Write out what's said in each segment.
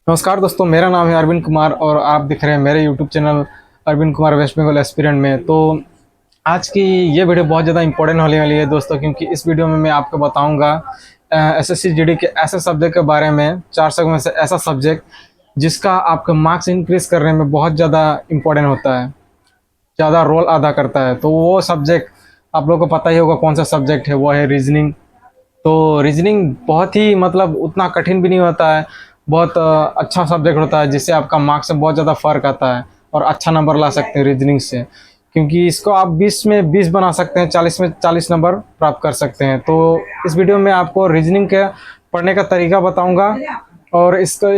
नमस्कार दोस्तों, मेरा नाम है अरविंद कुमार और आप दिख रहे हैं मेरे YouTube channel Arvind Kumar West Bengal aspirant में। तो आज की ये वीडियो बहुत ज़्यादा इंपॉर्टेंट होने वाली है दोस्तों, क्योंकि इस वीडियो में मैं आपको बताऊंगा एसएससी जीडी के ऐसे सब्जेक्ट के बारे में, 400 में से ऐसा सब्जेक्ट जिसका आपका मार्क्स इंक्रीज करने में बहुत ज़्यादा इंपॉर्टेंट होता है, ज़्यादा रोल अदा करता है। तो वो सब्जेक्ट आप लोगों को पता ही होगा कौन सा सब्जेक्ट है, वो है रीजनिंग। तो रीजनिंग बहुत ही उतना कठिन भी नहीं होता है, बहुत अच्छा सब्जेक्ट होता है जिससे आपका मार्क्स से बहुत ज़्यादा फ़र्क आता है और अच्छा नंबर ला सकते हैं रीजनिंग से, क्योंकि इसको आप 20 में 20 बना सकते हैं, 40 में 40 नंबर प्राप्त कर सकते हैं। तो इस वीडियो में आपको रीजनिंग के पढ़ने का तरीका बताऊंगा और इसका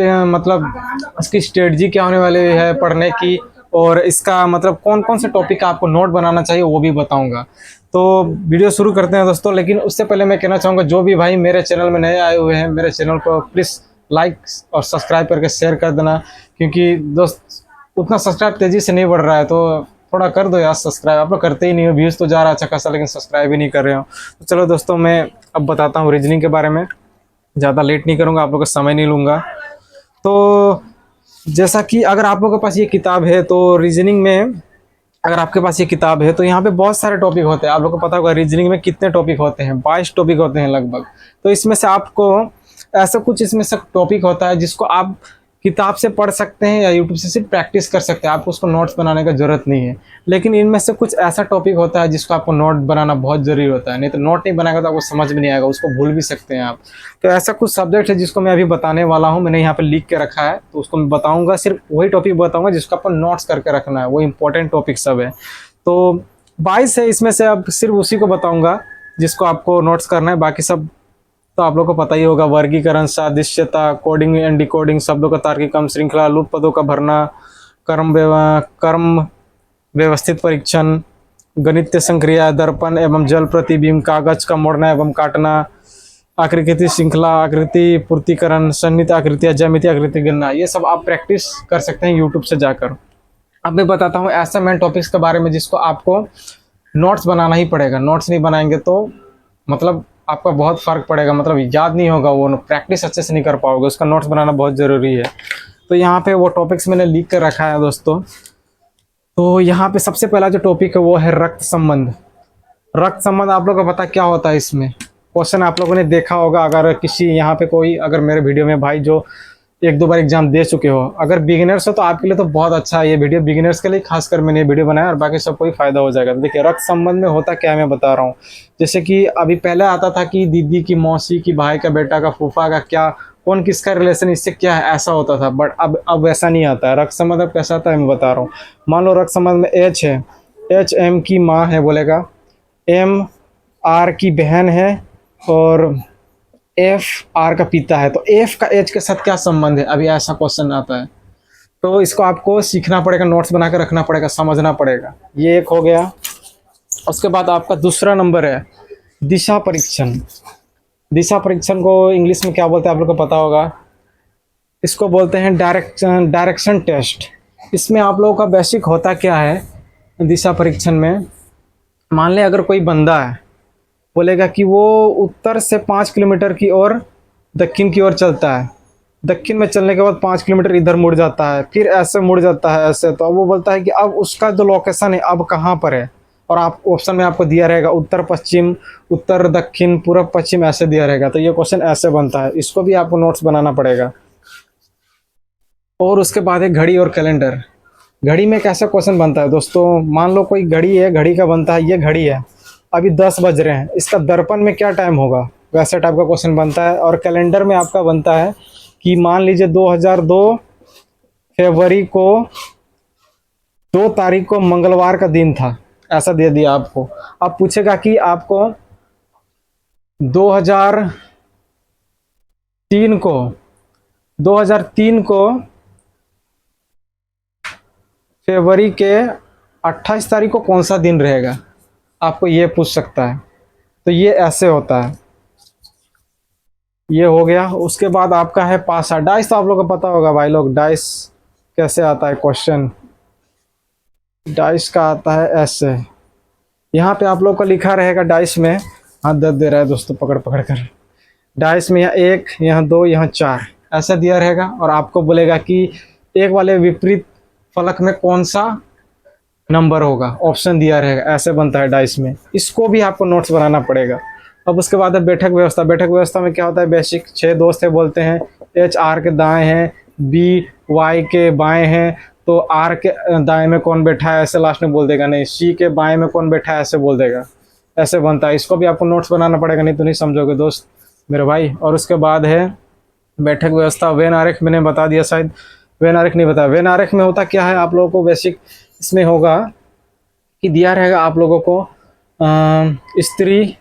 इसकी स्ट्रेटजी क्या होने वाली है पढ़ने की, और इसका कौन कौन से टॉपिक का आपको नोट बनाना चाहिए वो भी बताऊंगा। तो वीडियो शुरू करते हैं दोस्तों। लेकिन उससे पहले मैं कहना चाहूँगा, जो भी भाई मेरे चैनल में नए आए हुए हैं, मेरे चैनल को प्लीज़ लाइक और सब्सक्राइब करके शेयर कर देना, क्योंकि दोस्त उतना सब्सक्राइब तेज़ी से नहीं बढ़ रहा है, तो थोड़ा कर दो यार सब्सक्राइब। आप लोग करते ही नहीं हो, व्यूज़ तो जा रहा है अच्छा खासा, लेकिन सब्सक्राइब ही नहीं कर रहे हो। तो चलो दोस्तों, मैं अब बताता हूँ रीजनिंग के बारे में। ज़्यादा लेट नहीं करूँगा, आप लोग का समय नहीं लूँगा। तो जैसा कि अगर आप लोगों के पास ये किताब है, तो रीजनिंग में अगर आपके पास ये किताब है तो यहाँ पे बहुत सारे टॉपिक होते हैं। आप लोगों को पता होगा रीजनिंग में कितने टॉपिक होते हैं, 22 टॉपिक होते हैं लगभग। तो इसमें से आपको ऐसा कुछ इसमें से टॉपिक होता है जिसको आप किताब से पढ़ सकते हैं या यूट्यूब से सिर्फ प्रैक्टिस कर सकते हैं, आपको उसको नोट्स बनाने का ज़रूरत नहीं है। लेकिन इनमें से कुछ ऐसा टॉपिक होता है जिसको आपको नोट बनाना बहुत ज़रूरी होता है, नहीं तो नोट नहीं बनाएगा तो आपको समझ में नहीं आएगा, उसको भूल भी सकते हैं आप। तो ऐसा कुछ सब्जेक्ट है जिसको मैं अभी बताने वाला हूँ, मैंने यहाँ पर लिख के रखा है, तो उसको मैं बताऊँगा। सिर्फ वही टॉपिक बताऊँगा जिसको आपको नोट्स करके रखना है, वो इंपॉर्टेंट टॉपिक सब है। तो 22 है, इसमें से अब सिर्फ उसी को बताऊँगा जिसको आपको नोट्स करना है। बाकी सब तो आप लोग को पता ही होगा, वर्गीकरण, सादृश्यता, कोडिंग एंड डिकोडिंग, शब्दों का तार्किक क्रम, श्रृंखला, लुप्त पदों का भरना, कर्म व्यवस्थित परीक्षण, गणितीय संक्रिया, दर्पण एवं जल प्रतिबिंब, कागज का मोड़ना एवं काटना, आकृति श्रृंखला, आकृति पूर्तिकरण, सन्निहित आकृतियाँ, ज्यामितीय आकृति गणना, ये सब आप प्रैक्टिस कर सकते हैं यूट्यूब से जाकर। अब मैं बताता हूँ ऐसे मेन टॉपिक्स के बारे में जिसको आपको नोट्स बनाना ही पड़ेगा। नोट्स नहीं बनाएंगे तो आपका बहुत फ़र्क पड़ेगा, याद नहीं होगा, वो प्रैक्टिस अच्छे से नहीं कर पाओगे, उसका नोट्स बनाना बहुत ज़रूरी है। तो यहाँ पे वो टॉपिक्स मैंने लिख कर रखा है दोस्तों। तो यहाँ पे सबसे पहला जो टॉपिक है वो है रक्त संबंध। रक्त संबंध आप लोगों को पता क्या होता है? इसमें क्वेश्चन आप लोगों ने देखा होगा, अगर किसी यहाँ पे कोई अगर मेरे वीडियो में भाई जो 1-2 बार एग्जाम दे चुके हो, अगर बिगिनर्स हो तो आपके लिए तो बहुत अच्छा है ये वीडियो, बिगिनर्स के लिए खासकर मैंने ये वीडियो बनाया, और बाकी सबको ही फायदा हो जाएगा। तो देखिए, रक्त संबंध में होता क्या है मैं बता रहा हूँ। जैसे कि अभी पहले आता था कि दीदी की मौसी की भाई का बेटा का फूफा का क्या, कौन किसका रिलेशन, इससे क्या है, ऐसा होता था। बट अब वैसा नहीं आता है। रक्त संबंध अब कैसा आता है मैं बता रहा हूँ। मान लो रक्त संबंध में एच है, एच एम की माँ है बोलेगा, एम आर की बहन है, और एफ आर का पिता है। तो एफ का एच के साथ क्या संबंध है, अभी ऐसा क्वेश्चन आता है। तो इसको आपको सीखना पड़ेगा, नोट्स बना कर रखना पड़ेगा, समझना पड़ेगा। ये एक हो गया। उसके बाद आपका दूसरा नंबर है दिशा परीक्षण। दिशा परीक्षण को इंग्लिश में क्या बोलते हैं आप लोग को पता होगा, इसको बोलते हैं डायरेक्शन टेस्ट। इसमें आप लोगों का बेसिक होता क्या है दिशा परीक्षण में, मान लें अगर कोई बंदा है, बोलेगा कि वो उत्तर से 5 किलोमीटर की ओर दक्षिण की ओर चलता है, दक्षिण में चलने के बाद 5 किलोमीटर इधर मुड़ जाता है, फिर ऐसे मुड़ जाता है ऐसे। तो अब वो बोलता है कि अब उसका जो लोकेशन है अब कहाँ पर है, और आप ऑप्शन में आपको दिया रहेगा उत्तर पश्चिम, उत्तर दक्षिण, पूर्व पश्चिम, ऐसे दिया रहेगा। तो ये क्वेश्चन ऐसे बनता है, इसको भी आपको नोट्स बनाना पड़ेगा। और उसके बाद है घड़ी और कैलेंडर। घड़ी में कैसा क्वेश्चन बनता है दोस्तों, मान लो कोई घड़ी है, घड़ी का बनता है, ये घड़ी है, अभी 10 बज रहे हैं, इसका दर्पण में क्या टाइम होगा, वैसा टाइप का क्वेश्चन बनता है। और कैलेंडर में आपका बनता है कि मान लीजिए 2002 फरवरी को 2 तारीख को मंगलवार का दिन था, ऐसा दे दिया आपको। अब पूछेगा कि आपको 2003 को फरवरी के 28 तारीख को कौन सा दिन रहेगा, आपको ये पूछ सकता है। तो ये ऐसे होता है, ये हो गया। उसके बाद आपका है पासा। डाइस तो आप लोगों को पता होगा भाई लोग, डाइस कैसे आता है क्वेश्चन। डाइस का आता है ऐसे, यहाँ पे आप लोग को लिखा रहेगा डाइस में, हाथ दर्द दे रहा है दोस्तों पकड़ पकड़ कर। डाइस में यहाँ 1, यहाँ 2, यहाँ 4, ऐसा दिया रहेगा और आपको बोलेगा कि एक वाले विपरीत फलक में कौन सा नंबर होगा, ऑप्शन दिया रहेगा। ऐसे बनता है डाइस में, इसको भी आपको नोट्स बनाना पड़ेगा। अब उसके बाद है बैठक व्यवस्था। बैठक व्यवस्था में क्या होता है, बेसिक 6 दोस्त है बोलते हैं, एच आर के दाएं हैं, बी वाई के बाएं हैं, तो आर के दाएं में कौन बैठा है ऐसे लास्ट में बोल देगा, नहीं सी के बाएं में कौन बैठा है ऐसे बोल देगा। ऐसे बनता है, इसको भी आपको नोट्स बनाना पड़ेगा, नहीं तो नहीं समझोगे दोस्त मेरे भाई। और उसके बाद है बैठक व्यवस्था। वेन आरेख मैंने बता दिया शायद, वेन आरेख नहीं बताया। वेन आरेख में होता क्या है, आप लोगों को बेसिक इसमें होगा कि दिया रहेगा आप लोगों को स्त्री,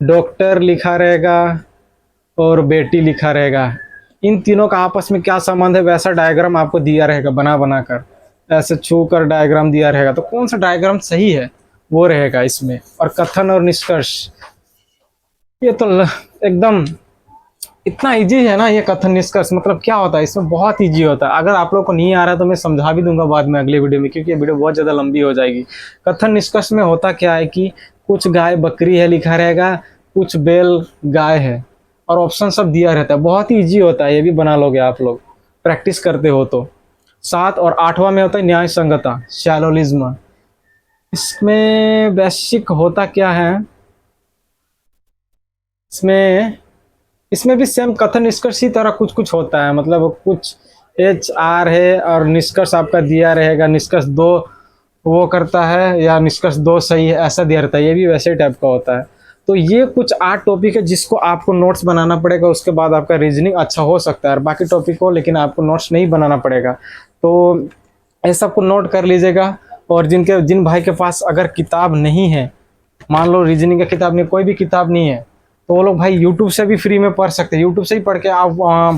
डॉक्टर लिखा रहेगा और बेटी लिखा रहेगा। इन तीनों का आपस में क्या संबंध है वैसा डायग्राम आपको दिया रहेगा बना बना कर, ऐसे छू कर डायग्राम दिया रहेगा। तो कौन सा डायग्राम सही है वो रहेगा इसमें। और कथन और निष्कर्ष, ये तो एकदम इतना इजी है ना ये कथन निष्कर्ष। मतलब क्या होता है इसमें, बहुत इजी होता है। अगर आप लोगों को नहीं आ रहा है तो मैं समझा भी दूंगा बाद में अगले वीडियो में, क्योंकि ये वीडियो बहुत ज़्यादा लंबी हो जाएगी। कथन निष्कर्ष में होता क्या है कि कुछ गाय बकरी है लिखा रहेगा, कुछ बैल गाय है, और ऑप्शन सब दिया रहता है। बहुत ही ईजी होता है, ये भी बना लोगे आप लोग प्रैक्टिस करते हो तो। 7 और 8वां में होता है न्याय संगता, शैलोलिज्म। इसमें बेसिक होता क्या है, इसमें भी सेम कथन निष्कर्ष ही तरह कुछ कुछ होता है। मतलब कुछ एच आर है और निष्कर्ष आपका दिया रहेगा, निष्कर्ष 2 वो करता है या निष्कर्ष 2 सही है ऐसा दिया रहता है। ये भी वैसे टाइप का होता है। तो ये कुछ 8 टॉपिक है जिसको आपको नोट्स बनाना पड़ेगा। उसके बाद आपका रीजनिंग अच्छा हो सकता है और बाकी टॉपिक हो, लेकिन आपको नोट्स नहीं बनाना पड़ेगा। तो ये सबको नोट कर लीजिएगा। और जिन भाई के पास अगर किताब नहीं है, मान लो रीजनिंग का किताब नहीं, कोई भी किताब नहीं है, तो वो लोग भाई यूट्यूब से भी फ्री में पढ़ सकते हैं। यूट्यूब से ही पढ़ के आप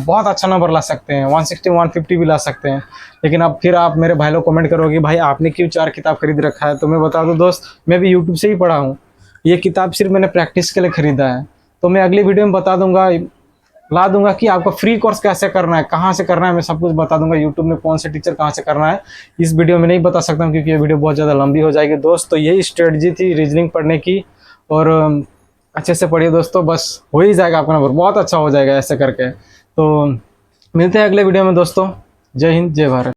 बहुत अच्छा नंबर ला सकते हैं, 160 150 भी ला सकते हैं। लेकिन अब फिर आप मेरे भाई लोग कमेंट करोगे भाई आपने क्यों 4 किताब खरीद रखा है। तो मैं बता दूं दोस्त, मैं भी यूट्यूब से ही पढ़ा हूँ। ये किताब सिर्फ मैंने प्रैक्टिस के लिए ख़रीदा है। तो मैं अगली वीडियो में बता दूंगा, ला दूंगा कि आपका फ्री कोर्स कैसे करना है, कहाँ से करना है, मैं सब कुछ बता दूंगा। यूट्यूब में कौन से टीचर कहाँ से करना है इस वीडियो में नहीं बता सकता हूँ, क्योंकि ये वीडियो बहुत ज़्यादा लंबी हो जाएगी दोस्त। तो यही स्ट्रेटजी थी रीजनिंग पढ़ने की। और अच्छे से पढ़िए दोस्तों, बस हो ही जाएगा आपका नंबर, बहुत अच्छा हो जाएगा ऐसे करके। तो मिलते हैं अगले वीडियो में दोस्तों। जय हिंद, जय भारत।